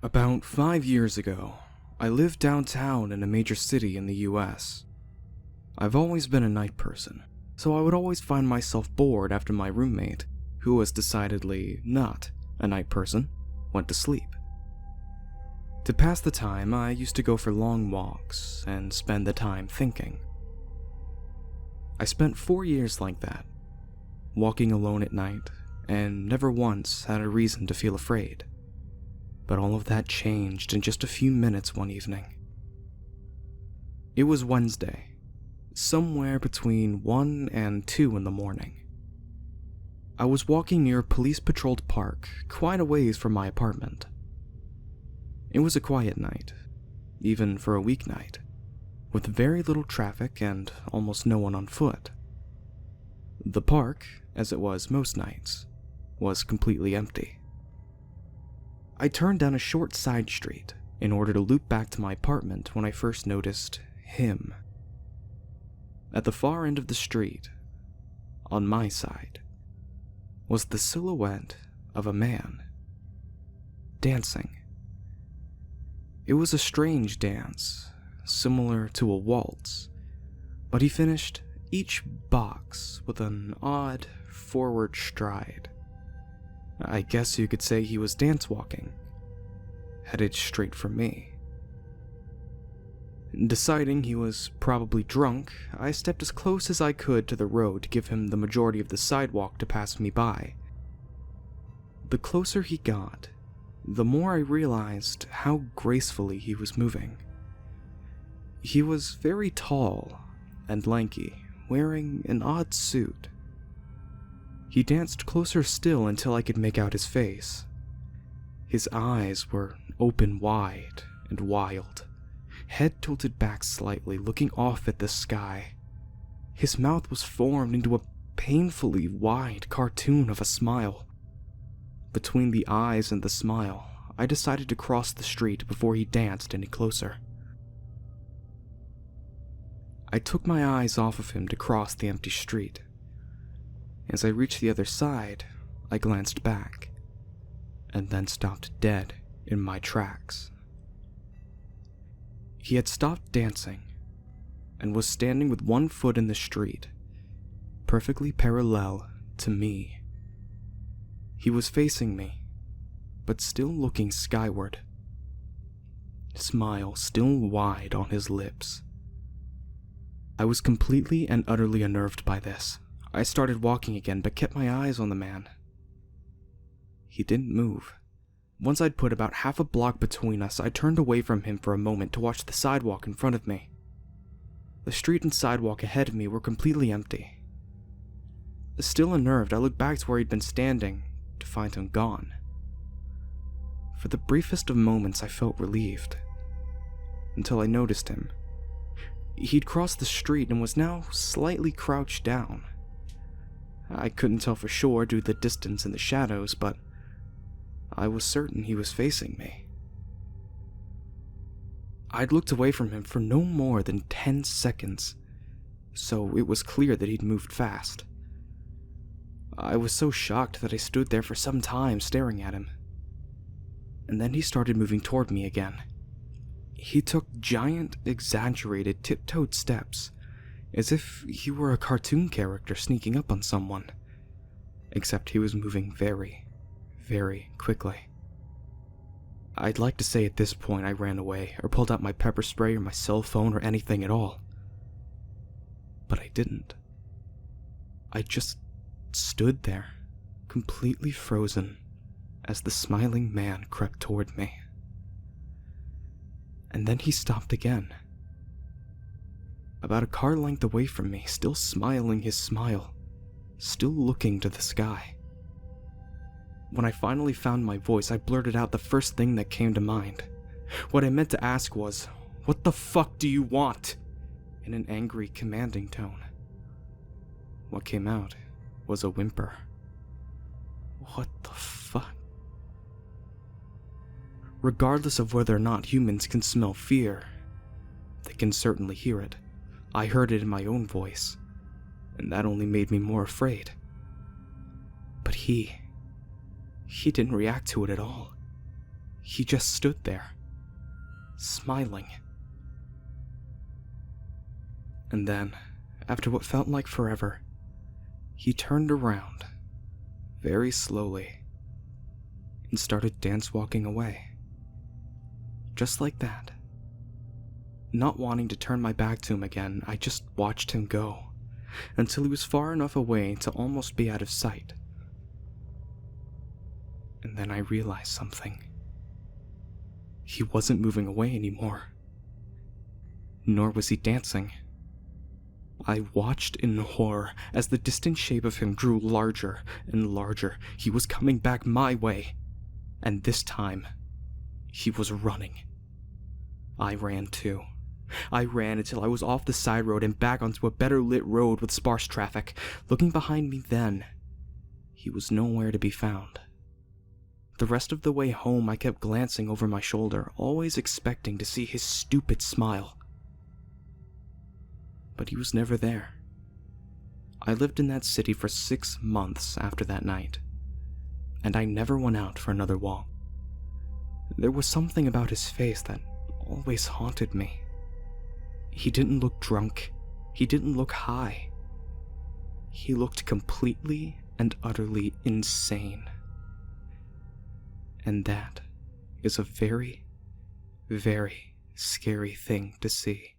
About 5 years ago, I lived downtown in a major city in the US. I've always been a night person, so I would always find myself bored after my roommate, who was decidedly not a night person, went to sleep. To pass the time, I used to go for long walks and spend the time thinking. I spent 4 years like that, walking alone at night, and never once had a reason to feel afraid. But all of that changed in just a few minutes one evening. It was Wednesday, somewhere between 1 and 2 in the morning. I was walking near a police-patrolled park, quite a ways from my apartment. It was a quiet night, even for a weeknight, with very little traffic and almost no one on foot. The park, as it was most nights, was completely empty. I turned down a short side street in order to loop back to my apartment when I first noticed him. At the far end of the street, on my side, was the silhouette of a man, dancing. It was a strange dance, similar to a waltz, but he finished each box with an odd forward stride. I guess you could say he was dance walking, headed straight for me. Deciding he was probably drunk, I stepped as close as I could to the road to give him the majority of the sidewalk to pass me by. The closer he got, the more I realized how gracefully he was moving. He was very tall and lanky, wearing an odd suit. He danced closer still until I could make out his face. His eyes were open wide and wild, head tilted back slightly, looking off at the sky. His mouth was formed into a painfully wide cartoon of a smile. Between the eyes and the smile, I decided to cross the street before he danced any closer. I took my eyes off of him to cross the empty street. As I reached the other side, I glanced back, and then stopped dead in my tracks. He had stopped dancing, and was standing with one foot in the street, perfectly parallel to me. He was facing me, but still looking skyward, smile still wide on his lips. I was completely and utterly unnerved by this. I started walking again, but kept my eyes on the man. He didn't move. Once I'd put about half a block between us, I turned away from him for a moment to watch the sidewalk in front of me. The street and sidewalk ahead of me were completely empty. Still unnerved, I looked back to where he'd been standing to find him gone. For the briefest of moments, I felt relieved, until I noticed him. He'd crossed the street and was now slightly crouched down. I couldn't tell for sure due to the distance and the shadows, but I was certain he was facing me. I'd looked away from him for no more than 10 seconds, so it was clear that he'd moved fast. I was so shocked that I stood there for some time staring at him. And then he started moving toward me again. He took giant, exaggerated, tiptoed steps, as if he were a cartoon character sneaking up on someone. Except he was moving very, very quickly. I'd like to say at this point I ran away, or pulled out my pepper spray or my cell phone or anything at all. But I didn't. I just stood there, completely frozen, as the smiling man crept toward me. And then he stopped again. About a car length away from me, still smiling his smile, still looking to the sky. When I finally found my voice, I blurted out the first thing that came to mind. What I meant to ask was, "What the fuck do you want?" in an angry, commanding tone. What came out was a whimper. What the fuck? Regardless of whether or not humans can smell fear, they can certainly hear it. I heard it in my own voice, and that only made me more afraid. But he didn't react to it at all. He just stood there, smiling. And then, after what felt like forever, he turned around, very slowly, and started dance-walking away. Just like that. Not wanting to turn my back to him again, I just watched him go, until he was far enough away to almost be out of sight. And then I realized something. He wasn't moving away anymore. Nor was he dancing. I watched in horror as the distant shape of him grew larger and larger. He was coming back my way. And this time, he was running. I ran too. I ran until I was off the side road and back onto a better lit road with sparse traffic. Looking behind me then, he was nowhere to be found. The rest of the way home, I kept glancing over my shoulder, always expecting to see his stupid smile. But he was never there. I lived in that city for 6 months after that night, and I never went out for another walk. There was something about his face that always haunted me. He didn't look drunk. He didn't look high. He looked completely and utterly insane. And that is a very, very scary thing to see.